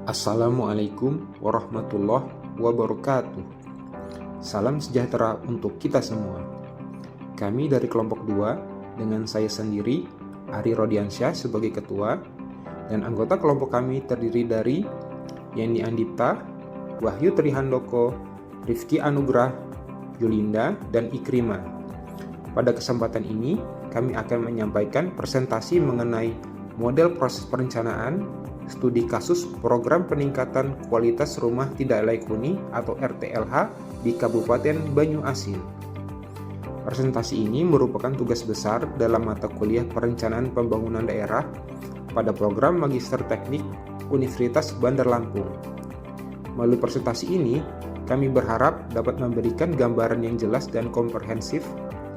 Assalamualaikum warahmatullahi wabarakatuh. Salam sejahtera untuk kita semua. Kami dari kelompok 2 dengan saya sendiri, Ari Rodiansyah sebagai ketua, dan anggota kelompok kami terdiri dari Yeni Andipta, Wahyu Trihandoko, Rifki Anugrah, Yulinda, dan Ikrimah. Pada kesempatan ini, kami akan menyampaikan presentasi mengenai model proses perencanaan studi kasus program peningkatan kualitas rumah tidak layak huni atau RTLH di Kabupaten Banyuasin. Presentasi ini merupakan tugas besar dalam mata kuliah perencanaan pembangunan daerah pada program Magister Teknik Universitas Bandar Lampung. Melalui presentasi ini, kami berharap dapat memberikan gambaran yang jelas dan komprehensif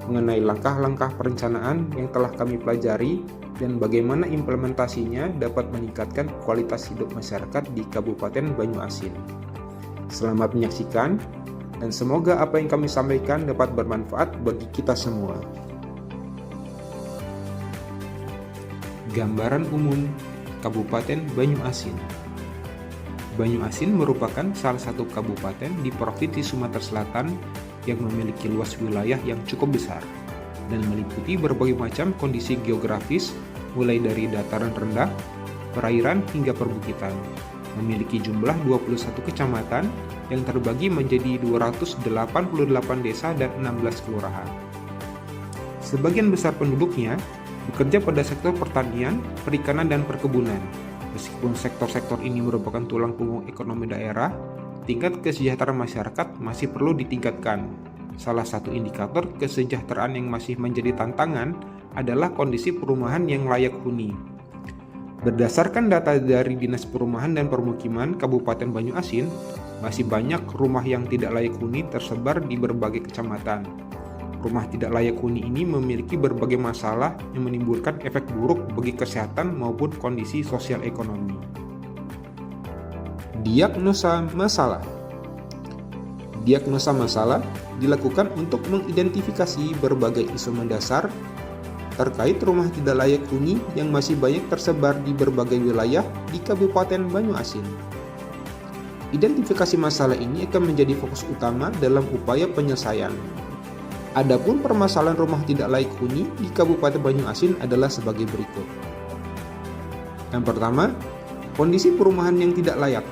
mengenai langkah-langkah perencanaan yang telah kami pelajari dan bagaimana implementasinya dapat meningkatkan kualitas hidup masyarakat di Kabupaten Banyuasin. Selamat menyaksikan, dan semoga apa yang kami sampaikan dapat bermanfaat bagi kita semua. Gambaran umum Kabupaten Banyuasin. Banyuasin merupakan salah satu kabupaten di Provinsi Sumatera Selatan yang memiliki luas wilayah yang cukup besar dan meliputi berbagai macam kondisi geografis mulai dari dataran rendah, perairan hingga perbukitan. Memiliki jumlah 21 kecamatan yang terbagi menjadi 288 desa dan 16 kelurahan. Sebagian besar penduduknya bekerja pada sektor pertanian, perikanan, dan perkebunan. Meskipun sektor-sektor ini merupakan tulang punggung ekonomi daerah, tingkat kesejahteraan masyarakat masih perlu ditingkatkan. Salah satu indikator kesejahteraan yang masih menjadi tantangan adalah kondisi perumahan yang layak huni. Berdasarkan data dari Dinas Perumahan dan Permukiman Kabupaten Banyuasin, masih banyak rumah yang tidak layak huni tersebar di berbagai kecamatan. Rumah tidak layak huni ini memiliki berbagai masalah yang menimbulkan efek buruk bagi kesehatan maupun kondisi sosial ekonomi. Diagnosa masalah. Diagnosa masalah dilakukan untuk mengidentifikasi berbagai isu mendasar terkait rumah tidak layak huni yang masih banyak tersebar di berbagai wilayah di Kabupaten Banyuasin. Identifikasi masalah ini akan menjadi fokus utama dalam upaya penyelesaian. Adapun permasalahan rumah tidak layak huni di Kabupaten Banyuasin adalah sebagai berikut. Yang pertama, kondisi perumahan yang tidak layak.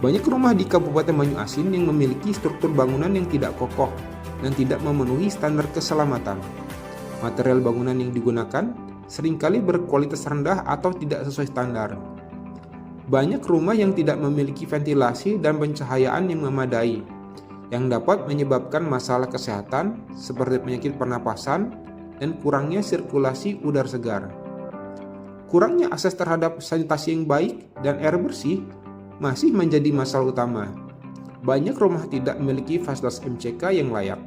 Banyak rumah di Kabupaten Banyuasin yang memiliki struktur bangunan yang tidak kokoh dan tidak memenuhi standar keselamatan. Material bangunan yang digunakan seringkali berkualitas rendah atau tidak sesuai standar. Banyak rumah yang tidak memiliki ventilasi dan pencahayaan yang memadai, yang dapat menyebabkan masalah kesehatan seperti penyakit pernapasan dan kurangnya sirkulasi udara segar. Kurangnya akses terhadap sanitasi yang baik dan air bersih masih menjadi masalah utama. Banyak rumah tidak memiliki fasilitas MCK yang layak.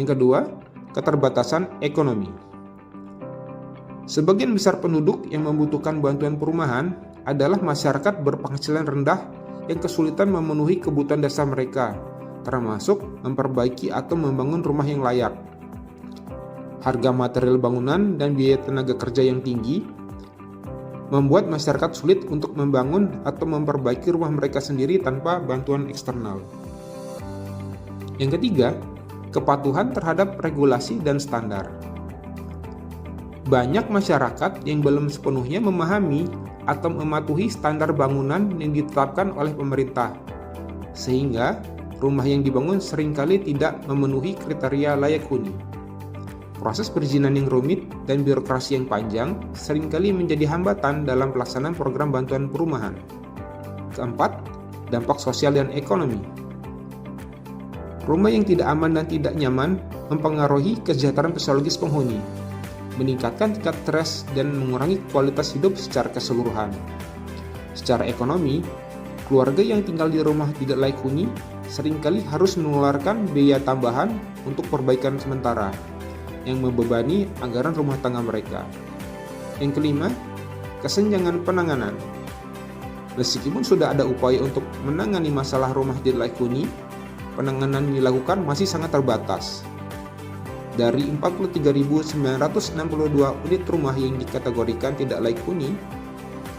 Yang kedua, keterbatasan ekonomi. Sebagian besar penduduk yang membutuhkan bantuan perumahan adalah masyarakat berpenghasilan rendah yang kesulitan memenuhi kebutuhan dasar mereka, termasuk memperbaiki atau membangun rumah yang layak. Harga material bangunan dan biaya tenaga kerja yang tinggi membuat masyarakat sulit untuk membangun atau memperbaiki rumah mereka sendiri tanpa bantuan eksternal. Yang ketiga, kepatuhan terhadap regulasi dan standar. Banyak masyarakat yang belum sepenuhnya memahami atau mematuhi standar bangunan yang ditetapkan oleh pemerintah, sehingga rumah yang dibangun seringkali tidak memenuhi kriteria layak huni. Proses perizinan yang rumit dan birokrasi yang panjang seringkali menjadi hambatan dalam pelaksanaan program bantuan perumahan. Keempat, dampak sosial dan ekonomi. Rumah yang tidak aman dan tidak nyaman mempengaruhi kesejahteraan psikologis penghuni, meningkatkan tingkat stres dan mengurangi kualitas hidup secara keseluruhan. Secara ekonomi, keluarga yang tinggal di rumah tidak layak huni seringkali harus mengeluarkan biaya tambahan untuk perbaikan sementara, yang membebani anggaran rumah tangga mereka. Yang kelima, kesenjangan penanganan. Meskipun sudah ada upaya untuk menangani masalah rumah tidak layak huni, penanganan yang dilakukan masih sangat terbatas. Dari 43.962 unit rumah yang dikategorikan tidak layak huni,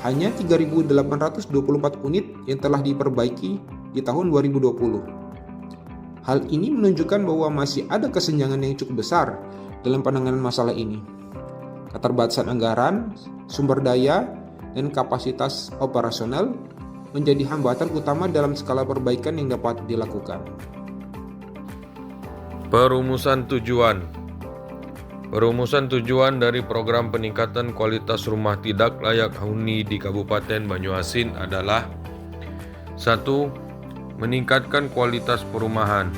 hanya 3.824 unit yang telah diperbaiki di tahun 2020. Hal ini menunjukkan bahwa masih ada kesenjangan yang cukup besar dalam penanganan masalah ini. Keterbatasan anggaran, sumber daya, dan kapasitas operasional menjadi hambatan utama dalam skala perbaikan yang dapat dilakukan. Perumusan tujuan. Perumusan tujuan dari program peningkatan kualitas rumah tidak layak huni di Kabupaten Banyuasin adalah 1. Meningkatkan kualitas perumahan.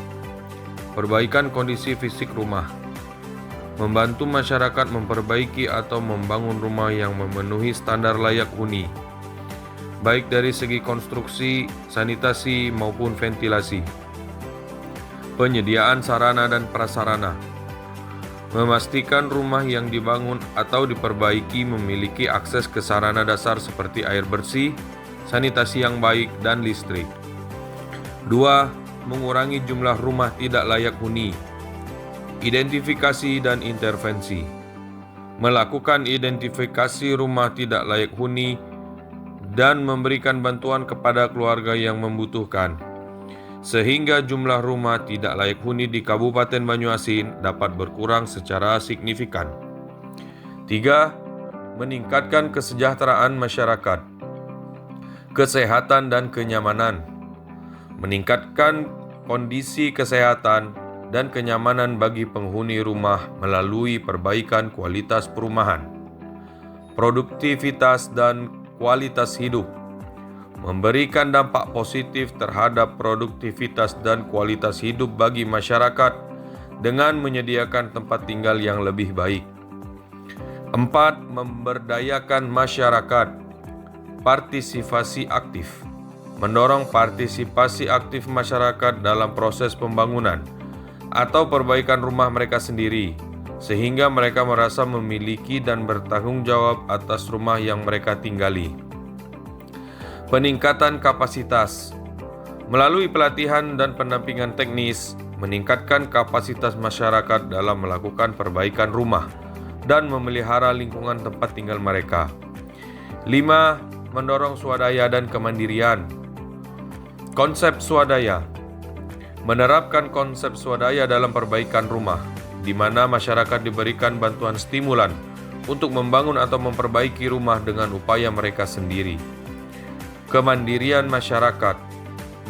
Perbaikan kondisi fisik rumah. Membantu masyarakat memperbaiki atau membangun rumah yang memenuhi standar layak huni, baik dari segi konstruksi, sanitasi maupun ventilasi. Penyediaan sarana dan prasarana. Memastikan rumah yang dibangun atau diperbaiki memiliki akses ke sarana dasar seperti air bersih, sanitasi yang baik, dan listrik. 2. Mengurangi jumlah rumah tidak layak huni. Identifikasi dan intervensi. Melakukan identifikasi rumah tidak layak huni dan memberikan bantuan kepada keluarga yang membutuhkan, sehingga jumlah rumah tidak layak huni di Kabupaten Banyuasin dapat berkurang secara signifikan. 3. Meningkatkan kesejahteraan masyarakat. Kesehatan dan kenyamanan. Meningkatkan kondisi kesehatan dan kenyamanan bagi penghuni rumah melalui perbaikan kualitas perumahan, produktivitas dan kualitas hidup. Memberikan dampak positif terhadap produktivitas dan kualitas hidup bagi masyarakat dengan menyediakan tempat tinggal yang lebih baik. 4. Memberdayakan masyarakat. Partisipasi aktif. Mendorong partisipasi aktif masyarakat dalam proses pembangunan atau perbaikan rumah mereka sendiri, sehingga mereka merasa memiliki dan bertanggung jawab atas rumah yang mereka tinggali. Peningkatan kapasitas. Melalui pelatihan dan pendampingan teknis, meningkatkan kapasitas masyarakat dalam melakukan perbaikan rumah dan memelihara lingkungan tempat tinggal mereka. 5. Mendorong swadaya dan kemandirian. Konsep swadaya. Menerapkan konsep swadaya dalam perbaikan rumah, di mana masyarakat diberikan bantuan stimulan untuk membangun atau memperbaiki rumah dengan upaya mereka sendiri. Kemandirian masyarakat.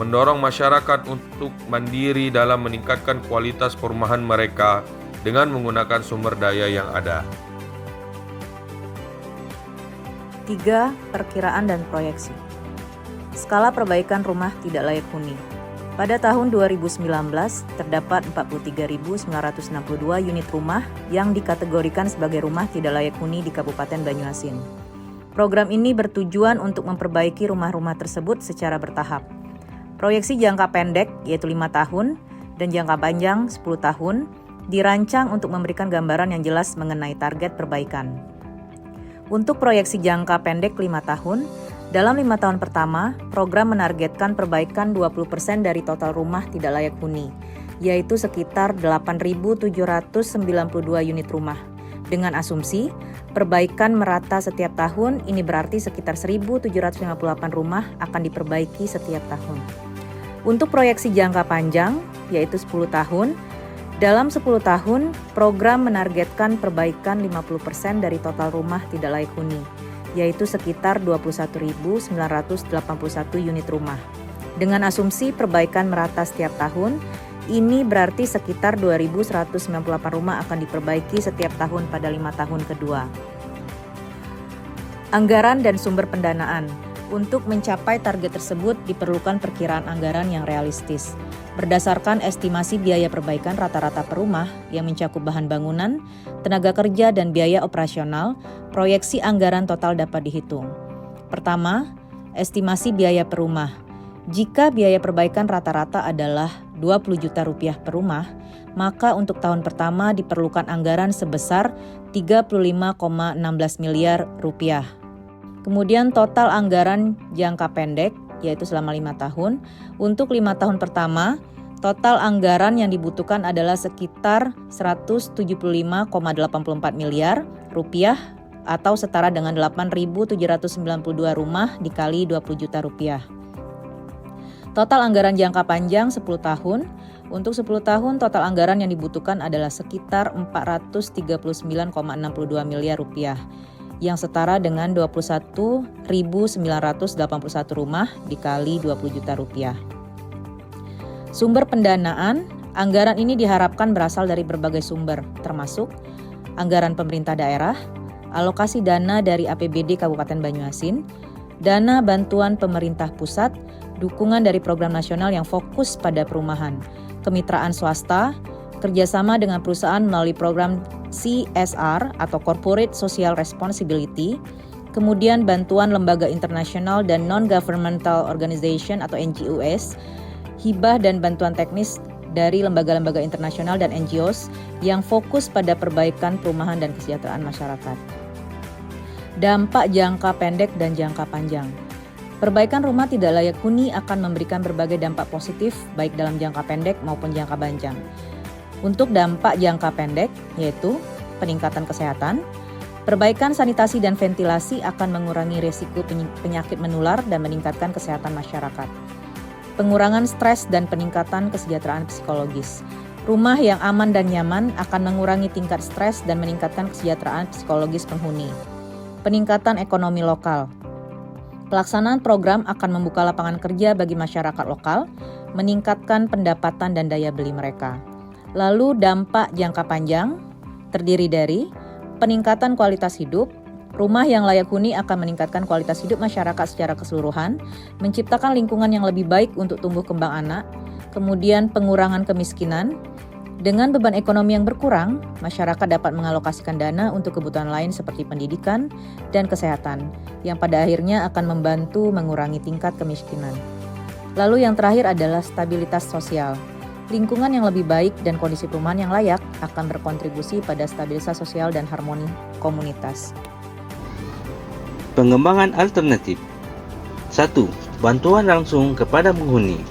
Mendorong masyarakat untuk mandiri dalam meningkatkan kualitas perumahan mereka dengan menggunakan sumber daya yang ada. 3. Perkiraan dan proyeksi. Skala perbaikan rumah tidak layak huni. Pada tahun 2019, terdapat 43.962 unit rumah yang dikategorikan sebagai rumah tidak layak huni di Kabupaten Banyuasin. Program ini bertujuan untuk memperbaiki rumah-rumah tersebut secara bertahap. Proyeksi jangka pendek, yaitu 5 tahun, dan jangka panjang 10 tahun, dirancang untuk memberikan gambaran yang jelas mengenai target perbaikan. Untuk proyeksi jangka pendek 5 tahun, dalam 5 tahun pertama, program menargetkan perbaikan 20% dari total rumah tidak layak huni, yaitu sekitar 8.792 unit rumah. Dengan asumsi, perbaikan merata setiap tahun, ini berarti sekitar 1.758 rumah akan diperbaiki setiap tahun. Untuk proyeksi jangka panjang, yaitu 10 tahun, dalam 10 tahun, program menargetkan perbaikan 50% dari total rumah tidak layak huni, yaitu sekitar 21.981 unit rumah. Dengan asumsi perbaikan merata setiap tahun, ini berarti sekitar 2.198 rumah akan diperbaiki setiap tahun pada 5 tahun kedua. Anggaran dan sumber pendanaan. Untuk mencapai target tersebut diperlukan perkiraan anggaran yang realistis. Berdasarkan estimasi biaya perbaikan rata-rata per rumah yang mencakup bahan bangunan, tenaga kerja, dan biaya operasional, proyeksi anggaran total dapat dihitung. Pertama, estimasi biaya per rumah. Jika biaya perbaikan rata-rata adalah 20 juta rupiah per rumah, maka untuk tahun pertama diperlukan anggaran sebesar 35,16 miliar rupiah. Kemudian total anggaran jangka pendek, yaitu selama 5 tahun. Untuk 5 tahun pertama, total anggaran yang dibutuhkan adalah sekitar 175,84 miliar rupiah atau setara dengan 8.792 rumah dikali 20 juta rupiah. Total anggaran jangka panjang 10 tahun. Untuk 10 tahun total anggaran yang dibutuhkan adalah sekitar 439,62 miliar rupiah yang setara dengan 21.981 rumah dikali 20 juta rupiah. Sumber pendanaan, anggaran ini diharapkan berasal dari berbagai sumber, termasuk anggaran pemerintah daerah, alokasi dana dari APBD Kabupaten Banyuasin, dana bantuan pemerintah pusat, dukungan dari program nasional yang fokus pada perumahan, kemitraan swasta, kerjasama dengan perusahaan melalui program CSR atau Corporate Social Responsibility, kemudian bantuan lembaga internasional dan non-governmental organization atau NGOs, hibah dan bantuan teknis dari lembaga-lembaga internasional dan NGOs yang fokus pada perbaikan perumahan dan kesejahteraan masyarakat. Dampak jangka pendek dan jangka panjang. Perbaikan rumah tidak layak huni akan memberikan berbagai dampak positif baik dalam jangka pendek maupun jangka panjang. Untuk dampak jangka pendek yaitu peningkatan kesehatan, perbaikan sanitasi dan ventilasi akan mengurangi risiko penyakit menular dan meningkatkan kesehatan masyarakat. Pengurangan stres dan peningkatan kesejahteraan psikologis. Rumah yang aman dan nyaman akan mengurangi tingkat stres dan meningkatkan kesejahteraan psikologis penghuni. Peningkatan ekonomi lokal. Pelaksanaan program akan membuka lapangan kerja bagi masyarakat lokal, meningkatkan pendapatan dan daya beli mereka. Lalu dampak jangka panjang terdiri dari peningkatan kualitas hidup. Rumah yang layak huni akan meningkatkan kualitas hidup masyarakat secara keseluruhan, menciptakan lingkungan yang lebih baik untuk tumbuh kembang anak, kemudian pengurangan kemiskinan. Dengan beban ekonomi yang berkurang, masyarakat dapat mengalokasikan dana untuk kebutuhan lain seperti pendidikan dan kesehatan, yang pada akhirnya akan membantu mengurangi tingkat kemiskinan. Lalu yang terakhir adalah stabilitas sosial. Lingkungan yang lebih baik dan kondisi perumahan yang layak akan berkontribusi pada stabilitas sosial dan harmoni komunitas. Pengembangan alternatif. 1. Bantuan langsung kepada penghuni.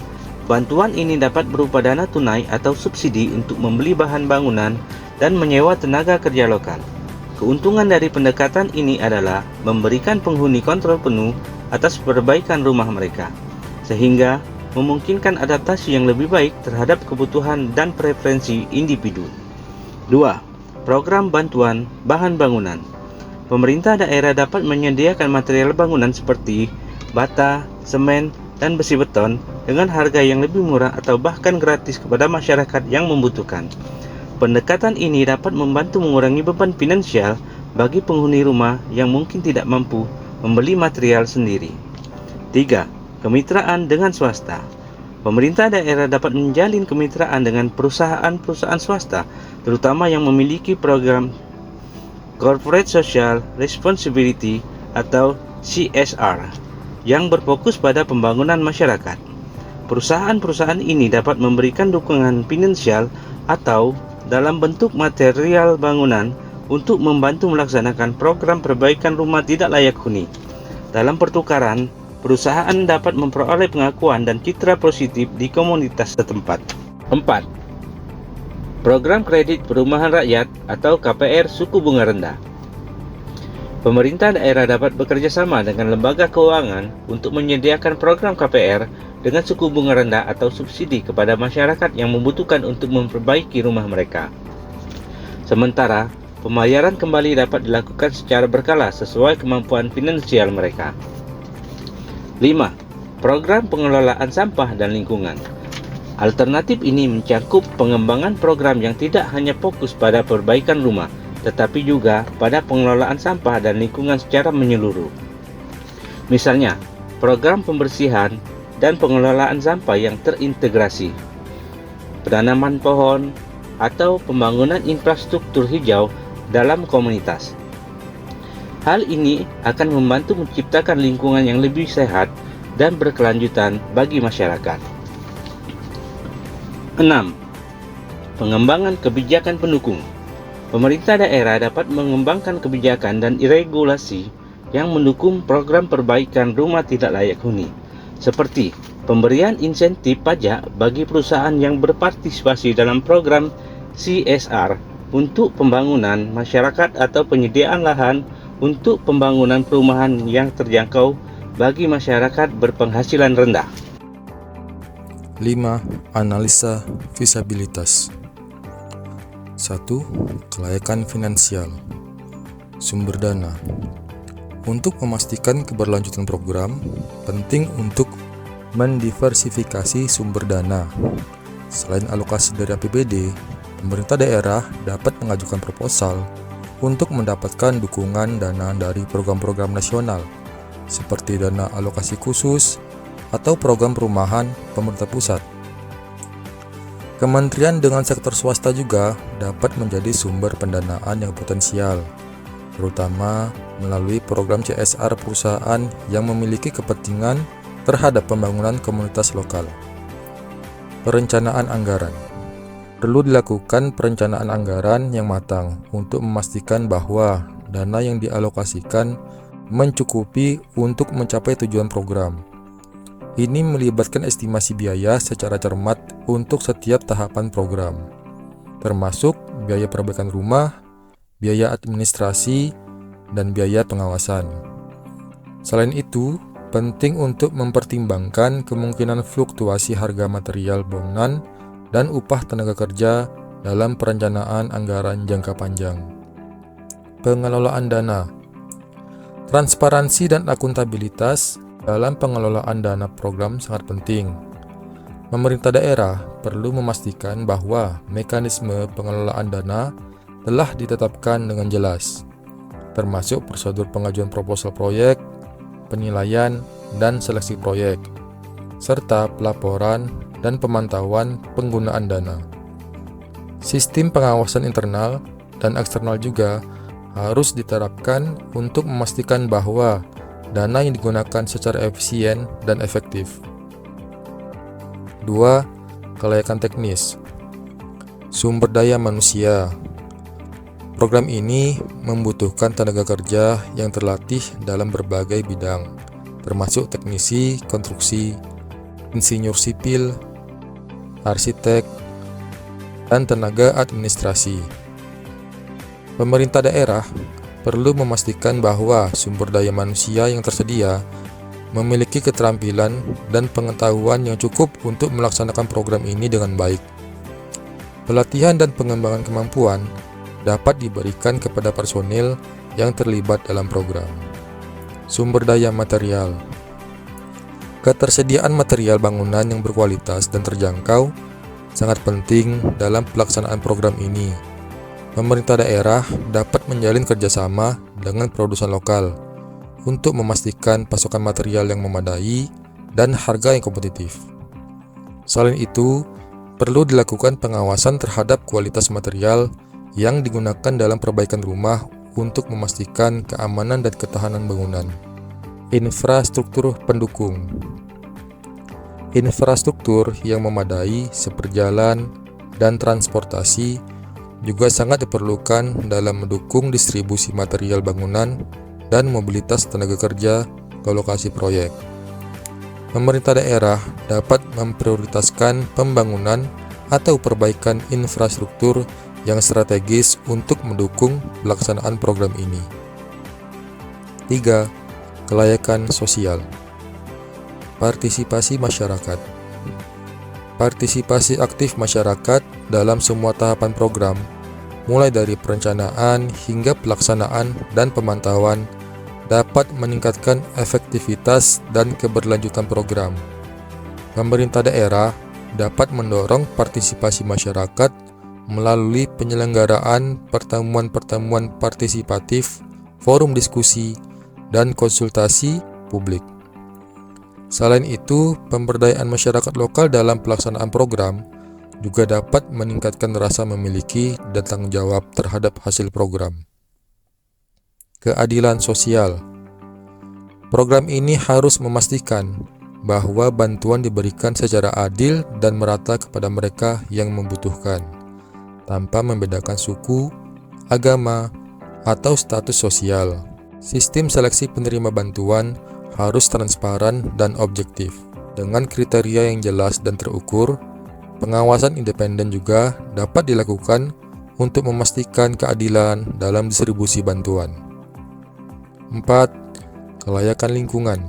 Bantuan ini dapat berupa dana tunai atau subsidi untuk membeli bahan bangunan dan menyewa tenaga kerja lokal. Keuntungan dari pendekatan ini adalah memberikan penghuni kontrol penuh atas perbaikan rumah mereka, sehingga memungkinkan adaptasi yang lebih baik terhadap kebutuhan dan preferensi individu. 2. Program bantuan bahan bangunan. Pemerintah daerah dapat menyediakan material bangunan seperti bata, semen, dan besi beton dengan harga yang lebih murah atau bahkan gratis kepada masyarakat yang membutuhkan. Pendekatan ini dapat membantu mengurangi beban finansial bagi penghuni rumah yang mungkin tidak mampu membeli material sendiri. 3. Kemitraan dengan swasta. Pemerintah daerah dapat menjalin kemitraan dengan perusahaan-perusahaan swasta, terutama yang memiliki program Corporate Social Responsibility atau CSR yang berfokus pada pembangunan masyarakat. Perusahaan-perusahaan ini dapat memberikan dukungan finansial atau dalam bentuk material bangunan untuk membantu melaksanakan program perbaikan rumah tidak layak huni. Dalam pertukaran, perusahaan dapat memperoleh pengakuan dan citra positif di komunitas setempat. 4. Program Kredit Perumahan Rakyat atau KPR suku bunga rendah. Pemerintah daerah dapat bekerja sama dengan lembaga keuangan untuk menyediakan program KPR dengan suku bunga rendah atau subsidi kepada masyarakat yang membutuhkan untuk memperbaiki rumah mereka. Sementara, pembayaran kembali dapat dilakukan secara berkala sesuai kemampuan finansial mereka. 5. Program pengelolaan sampah dan lingkungan. Alternatif ini mencakup pengembangan program yang tidak hanya fokus pada perbaikan rumah, tetapi juga pada pengelolaan sampah dan lingkungan secara menyeluruh. Misalnya, program pembersihan dan pengelolaan sampah yang terintegrasi, penanaman pohon, atau pembangunan infrastruktur hijau dalam komunitas. Hal ini akan membantu menciptakan lingkungan yang lebih sehat dan berkelanjutan bagi masyarakat. 6. Pengembangan kebijakan pendukung. Pemerintah daerah dapat mengembangkan kebijakan dan regulasi yang mendukung program perbaikan rumah tidak layak huni, seperti pemberian insentif pajak bagi perusahaan yang berpartisipasi dalam program CSR untuk pembangunan masyarakat atau penyediaan lahan untuk pembangunan perumahan yang terjangkau bagi masyarakat berpenghasilan rendah. 5. Analisa fisabilitas. 1. Kelayakan finansial. Sumber dana. Untuk memastikan keberlanjutan program, penting untuk mendiversifikasi sumber dana. Selain alokasi dari APBD, pemerintah daerah dapat mengajukan proposal untuk mendapatkan dukungan dana dari program-program nasional, seperti dana alokasi khusus atau program perumahan pemerintah pusat. Kementerian dengan sektor swasta juga dapat menjadi sumber pendanaan yang potensial, terutama melalui program CSR perusahaan yang memiliki kepentingan terhadap pembangunan komunitas lokal. Perencanaan anggaran. Perlu dilakukan perencanaan anggaran yang matang untuk memastikan bahwa dana yang dialokasikan mencukupi untuk mencapai tujuan program. Ini melibatkan estimasi biaya secara cermat untuk setiap tahapan program, termasuk biaya perbaikan rumah, biaya administrasi, dan biaya pengawasan. Selain itu, penting untuk mempertimbangkan kemungkinan fluktuasi harga material bangunan dan upah tenaga kerja dalam perencanaan anggaran jangka panjang. Pengelolaan dana. Transparansi dan akuntabilitas dalam pengelolaan dana program sangat penting. Pemerintah daerah perlu memastikan bahwa mekanisme pengelolaan dana telah ditetapkan dengan jelas, termasuk prosedur pengajuan proposal proyek, penilaian dan seleksi proyek, serta pelaporan dan pemantauan penggunaan dana. Sistem pengawasan internal dan eksternal juga harus diterapkan untuk memastikan bahwa dana yang digunakan secara efisien dan efektif. 2. Kelayakan teknis. Sumber daya manusia. Program ini membutuhkan tenaga kerja yang terlatih dalam berbagai bidang, termasuk teknisi, konstruksi, insinyur sipil, arsitek, dan tenaga administrasi. Pemerintah daerah perlu memastikan bahwa sumber daya manusia yang tersedia memiliki keterampilan dan pengetahuan yang cukup untuk melaksanakan program ini dengan baik. Pelatihan dan pengembangan kemampuan dapat diberikan kepada personil yang terlibat dalam program. Sumber daya material. Ketersediaan material bangunan yang berkualitas dan terjangkau sangat penting dalam pelaksanaan program ini. Pemerintah daerah dapat menjalin kerjasama dengan produsen lokal untuk memastikan pasokan material yang memadai dan harga yang kompetitif. Selain itu, perlu dilakukan pengawasan terhadap kualitas material yang digunakan dalam perbaikan rumah untuk memastikan keamanan dan ketahanan bangunan. Infrastruktur pendukung. Infrastruktur yang memadai seperti jalan dan transportasi juga sangat diperlukan dalam mendukung distribusi material bangunan dan mobilitas tenaga kerja ke lokasi proyek. Pemerintah daerah dapat memprioritaskan pembangunan atau perbaikan infrastruktur yang strategis untuk mendukung pelaksanaan program ini. 3. Kelayakan sosial. Partisipasi masyarakat. Partisipasi aktif masyarakat dalam semua tahapan program, mulai dari perencanaan hingga pelaksanaan dan pemantauan, dapat meningkatkan efektivitas dan keberlanjutan program. Pemerintah daerah dapat mendorong partisipasi masyarakat melalui penyelenggaraan pertemuan-pertemuan partisipatif, forum diskusi, dan konsultasi publik. Selain itu, pemberdayaan masyarakat lokal dalam pelaksanaan program juga dapat meningkatkan rasa memiliki dan tanggung jawab terhadap hasil program. Keadilan sosial. Program ini harus memastikan bahwa bantuan diberikan secara adil dan merata kepada mereka yang membutuhkan, tanpa membedakan suku, agama, atau status sosial. Sistem seleksi penerima bantuan harus transparan dan objektif, dengan kriteria yang jelas dan terukur. Pengawasan independen juga dapat dilakukan untuk memastikan keadilan dalam distribusi bantuan. 4. Kelayakan lingkungan.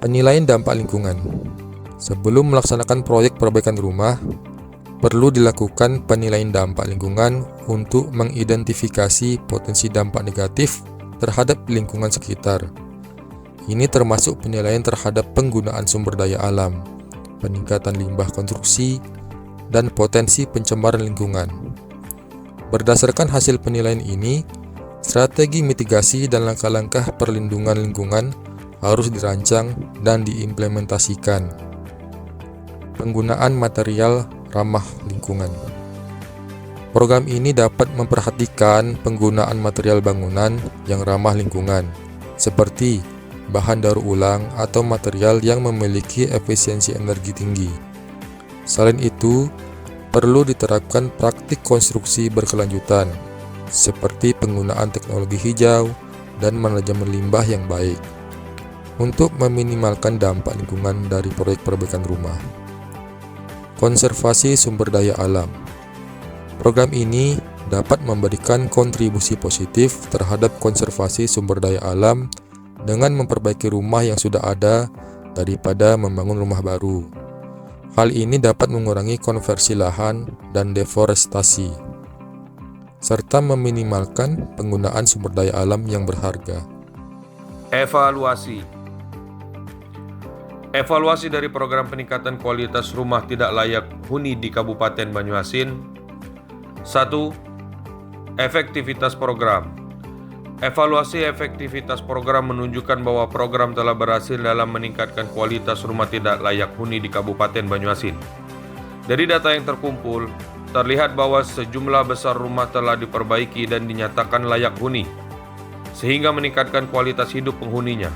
Penilaian dampak lingkungan. Sebelum melaksanakan proyek perbaikan rumah, perlu dilakukan penilaian dampak lingkungan untuk mengidentifikasi potensi dampak negatif terhadap lingkungan sekitar. Ini termasuk penilaian terhadap penggunaan sumber daya alam, peningkatan limbah konstruksi, dan potensi pencemaran lingkungan. Berdasarkan hasil penilaian ini, strategi mitigasi dan langkah-langkah perlindungan lingkungan harus dirancang dan diimplementasikan. Penggunaan material ramah lingkungan. Program ini dapat memperhatikan penggunaan material bangunan yang ramah lingkungan, seperti bahan daur ulang atau material yang memiliki efisiensi energi tinggi. Selain itu, perlu diterapkan praktik konstruksi berkelanjutan, seperti penggunaan teknologi hijau dan manajemen limbah yang baik, untuk meminimalkan dampak lingkungan dari proyek perbaikan rumah. Konservasi sumber daya alam. Program ini dapat memberikan kontribusi positif terhadap konservasi sumber daya alam dengan memperbaiki rumah yang sudah ada daripada membangun rumah baru. Hal ini dapat mengurangi konversi lahan dan deforestasi, serta meminimalkan penggunaan sumber daya alam yang berharga. Evaluasi. Evaluasi dari program peningkatan kualitas rumah tidak layak huni di Kabupaten Banyuasin. 1. Efektivitas program. Evaluasi efektivitas program menunjukkan bahwa program telah berhasil dalam meningkatkan kualitas rumah tidak layak huni di Kabupaten Banyuasin. Dari data yang terkumpul, terlihat bahwa sejumlah besar rumah telah diperbaiki dan dinyatakan layak huni, sehingga meningkatkan kualitas hidup penghuninya.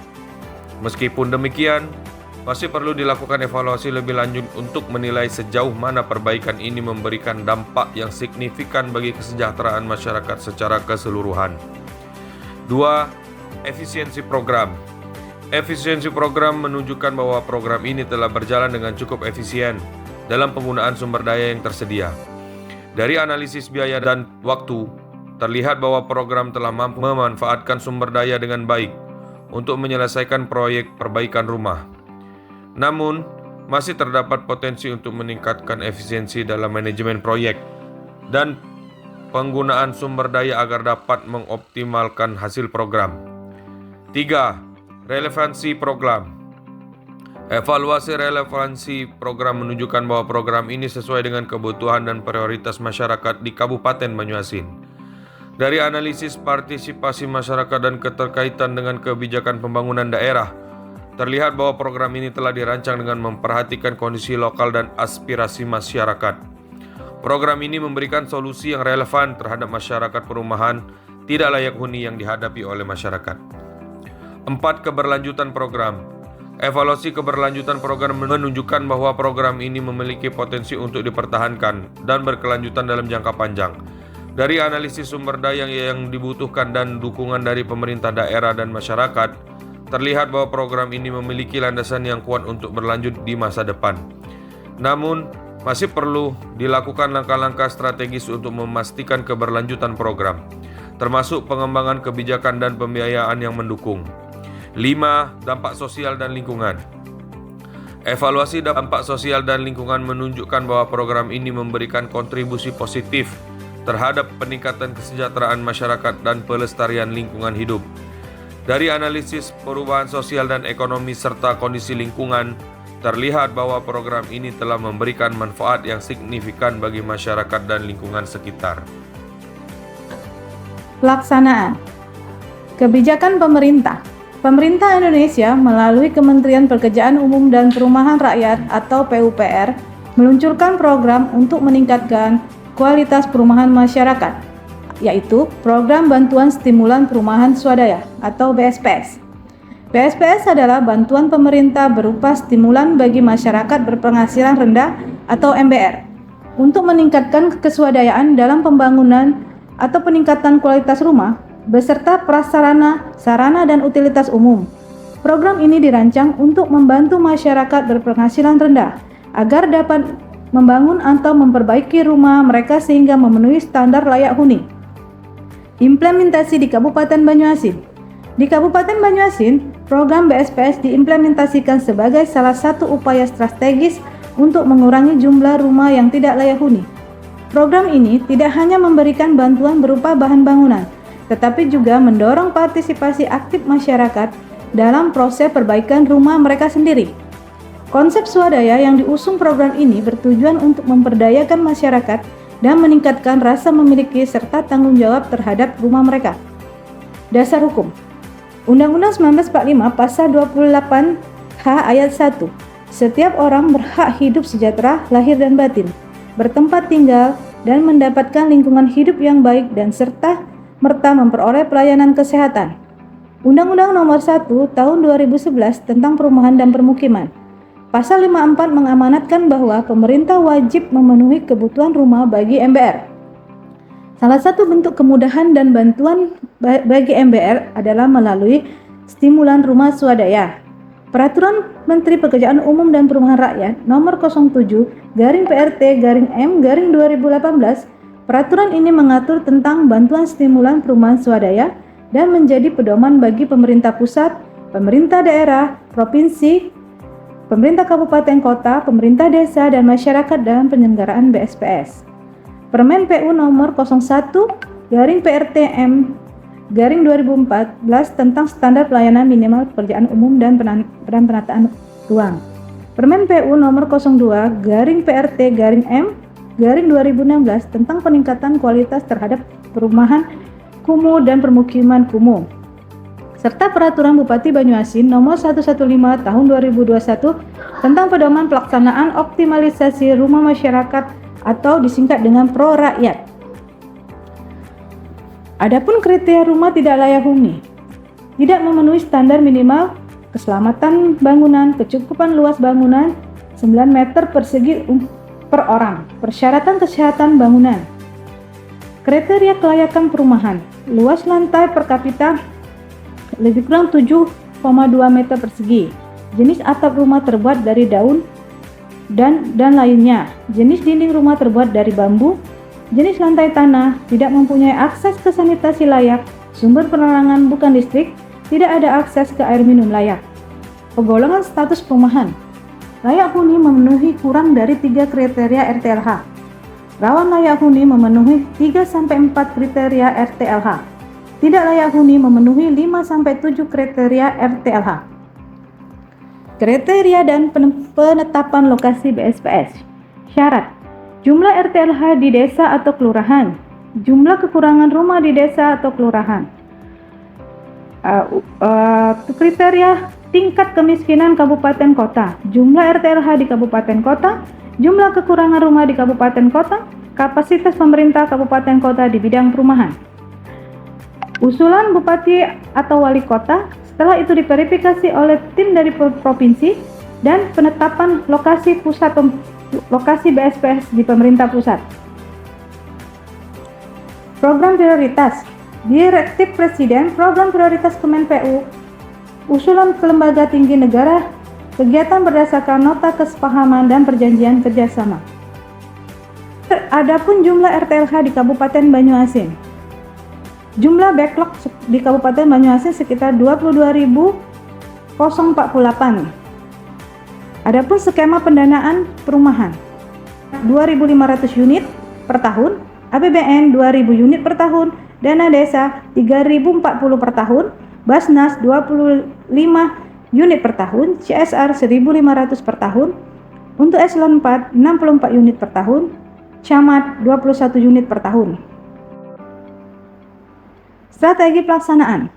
Meskipun demikian, masih perlu dilakukan evaluasi lebih lanjut untuk menilai sejauh mana perbaikan ini memberikan dampak yang signifikan bagi kesejahteraan masyarakat secara keseluruhan. 2. Efisiensi program. Efisiensi program menunjukkan bahwa program ini telah berjalan dengan cukup efisien dalam penggunaan sumber daya yang tersedia. Dari analisis biaya dan waktu, terlihat bahwa program telah mampu memanfaatkan sumber daya dengan baik untuk menyelesaikan proyek perbaikan rumah. Namun, masih terdapat potensi untuk meningkatkan efisiensi dalam manajemen proyek dan penggunaan sumber daya agar dapat mengoptimalkan hasil program. 3. Relevansi program. Evaluasi relevansi program menunjukkan bahwa program ini sesuai dengan kebutuhan dan prioritas masyarakat di Kabupaten Banyuasin. Dari analisis partisipasi masyarakat dan keterkaitan dengan kebijakan pembangunan daerah, terlihat bahwa program ini telah dirancang dengan memperhatikan kondisi lokal dan aspirasi masyarakat. Program ini memberikan solusi yang relevan terhadap masyarakat perumahan tidak layak huni yang dihadapi oleh masyarakat. 4. Keberlanjutan program. Evaluasi keberlanjutan program menunjukkan bahwa program ini memiliki potensi untuk dipertahankan dan berkelanjutan dalam jangka panjang. Dari analisis sumber daya yang dibutuhkan dan dukungan dari pemerintah daerah dan masyarakat, terlihat bahwa program ini memiliki landasan yang kuat untuk berlanjut di masa depan. Namun, masih perlu dilakukan langkah-langkah strategis untuk memastikan keberlanjutan program, termasuk pengembangan kebijakan dan pembiayaan yang mendukung. 5. Dampak sosial dan lingkungan. Evaluasi dampak sosial dan lingkungan menunjukkan bahwa program ini memberikan kontribusi positif terhadap peningkatan kesejahteraan masyarakat dan pelestarian lingkungan hidup. Dari analisis perubahan sosial dan ekonomi serta kondisi lingkungan, terlihat bahwa program ini telah memberikan manfaat yang signifikan bagi masyarakat dan lingkungan sekitar. Pelaksanaan. Kebijakan pemerintah. Pemerintah Indonesia melalui Kementerian Pekerjaan Umum dan Perumahan Rakyat atau PUPR meluncurkan program untuk meningkatkan kualitas perumahan masyarakat, yaitu Program Bantuan Stimulan Perumahan Swadaya atau BSPS. BSPS adalah bantuan pemerintah berupa stimulan bagi masyarakat berpenghasilan rendah atau MBR untuk meningkatkan keswadayaan dalam pembangunan atau peningkatan kualitas rumah beserta prasarana, sarana dan utilitas umum. Program ini dirancang untuk membantu masyarakat berpenghasilan rendah agar dapat membangun atau memperbaiki rumah mereka sehingga memenuhi standar layak huni. Implementasi di Kabupaten Banyuasin. Di Kabupaten Banyuasin, program BSPS diimplementasikan sebagai salah satu upaya strategis untuk mengurangi jumlah rumah yang tidak layak huni. Program ini tidak hanya memberikan bantuan berupa bahan bangunan, tetapi juga mendorong partisipasi aktif masyarakat dalam proses perbaikan rumah mereka sendiri. Konsep swadaya yang diusung program ini bertujuan untuk memberdayakan masyarakat dan meningkatkan rasa memiliki serta tanggung jawab terhadap rumah mereka. Dasar hukum Undang-Undang 1945 Pasal 28H Ayat 1. Setiap orang berhak hidup sejahtera lahir dan batin, bertempat tinggal, dan mendapatkan lingkungan hidup yang baik dan serta merta memperoleh pelayanan kesehatan. Undang-Undang Nomor 1 Tahun 2011 tentang Perumahan dan Permukiman. Pasal 54 mengamanatkan bahwa pemerintah wajib memenuhi kebutuhan rumah bagi MBR. Salah satu bentuk kemudahan dan bantuan bagi MBR adalah melalui stimulan rumah swadaya. Peraturan Menteri Pekerjaan Umum dan Perumahan Rakyat Nomor 07/PRT/M/2018, peraturan ini mengatur tentang bantuan stimulan perumahan swadaya dan menjadi pedoman bagi pemerintah pusat, pemerintah daerah, provinsi, pemerintah kabupaten kota, pemerintah desa, dan masyarakat dalam penyelenggaraan BSPS. Permen PU Nomor 01/PRTM/2014 tentang standar pelayanan minimal pekerjaan umum dan penataan ruang. Permen PU Nomor 02/PRT/M/2016 tentang peningkatan kualitas terhadap perumahan kumuh dan permukiman kumuh. Serta Peraturan Bupati Banyuasin Nomor 115 Tahun 2021 tentang pedoman pelaksanaan optimalisasi rumah masyarakat atau disingkat dengan Pro Rakyat. Adapun kriteria rumah tidak layak huni, tidak memenuhi standar minimal keselamatan bangunan, kecukupan luas bangunan 9 meter persegi per orang, persyaratan kesehatan bangunan, kriteria kelayakan perumahan, luas lantai per kapita lebih kurang 7,2 meter persegi, jenis atap rumah terbuat dari daun dan lainnya, jenis dinding rumah terbuat dari bambu, jenis lantai tanah, tidak mempunyai akses ke sanitasi layak, sumber penerangan bukan listrik, tidak ada akses ke air minum layak. Penggolongan status perumahan, layak huni memenuhi kurang dari 3 kriteria RTLH. Rawan layak huni memenuhi 3-4 kriteria RTLH. Tidak layak huni memenuhi 5-7 kriteria RTLH. Kriteria dan penetapan lokasi BSPS. Syarat: jumlah RTLH di desa atau kelurahan, jumlah kekurangan rumah di desa atau kelurahan. Kriteria tingkat kemiskinan kabupaten kota, jumlah RTLH di kabupaten kota, jumlah kekurangan rumah di kabupaten kota, kapasitas pemerintah kabupaten kota di bidang perumahan. Usulan bupati atau wali kota, setelah itu diverifikasi oleh tim dari provinsi dan penetapan lokasi BSPS di pemerintah pusat. Program prioritas, Direktif Presiden, Program Prioritas Kemenpu, usulan ke lembaga tinggi negara, kegiatan berdasarkan nota kesepahaman dan perjanjian kerjasama. Adapun jumlah RTLH di Kabupaten Banyuasin. Jumlah backlog di Kabupaten Banyuasin sekitar 22.048. Adapun skema pendanaan perumahan 2.500 unit per tahun, APBN 2.000 unit per tahun, dana desa 3.040 per tahun, Basnas 25 unit per tahun, CSR 1.500 per tahun, untuk eselon 4 64 unit per tahun, camat 21 unit per tahun. Strategi pelaksanaan,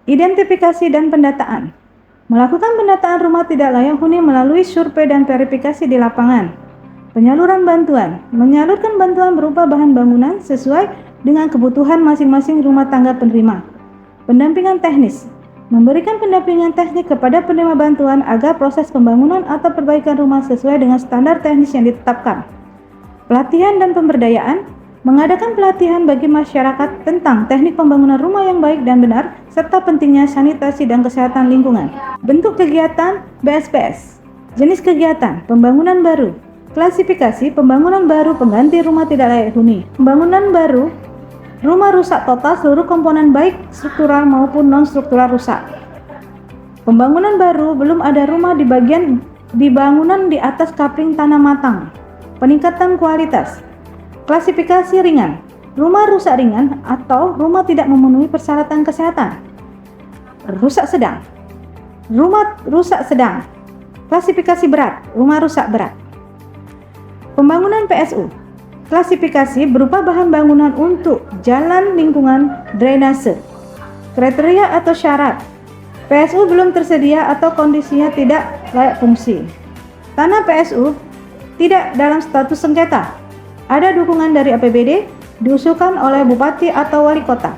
identifikasi dan pendataan. Melakukan pendataan rumah tidak layak huni melalui survei dan verifikasi di lapangan. Penyaluran bantuan, menyalurkan bantuan berupa bahan bangunan sesuai dengan kebutuhan masing-masing rumah tangga penerima. Pendampingan teknis, memberikan pendampingan teknik kepada penerima bantuan agar proses pembangunan atau perbaikan rumah sesuai dengan standar teknis yang ditetapkan. Pelatihan dan pemberdayaan, mengadakan pelatihan bagi masyarakat tentang teknik pembangunan rumah yang baik dan benar, serta pentingnya sanitasi dan kesehatan lingkungan. Bentuk kegiatan BSPS, jenis kegiatan, pembangunan baru, klasifikasi pembangunan baru pengganti rumah tidak layak huni. Pembangunan baru Rumah rusak total seluruh komponen baik struktural maupun non-struktural rusak. Pembangunan baru belum ada rumah di bangunan di atas kapling tanah matang. Peningkatan kualitas. Klasifikasi ringan. Rumah rusak ringan atau rumah tidak memenuhi persyaratan kesehatan. Rusak sedang. Rumah rusak sedang. Klasifikasi berat. Rumah rusak berat. Pembangunan PSU. Klasifikasi berupa bahan bangunan untuk jalan lingkungan drainase. Kriteria atau syarat. PSU belum tersedia atau kondisinya tidak layak fungsi. Tanah PSU tidak dalam status sengketa. Ada dukungan dari APBD, diusulkan oleh bupati atau wali kota.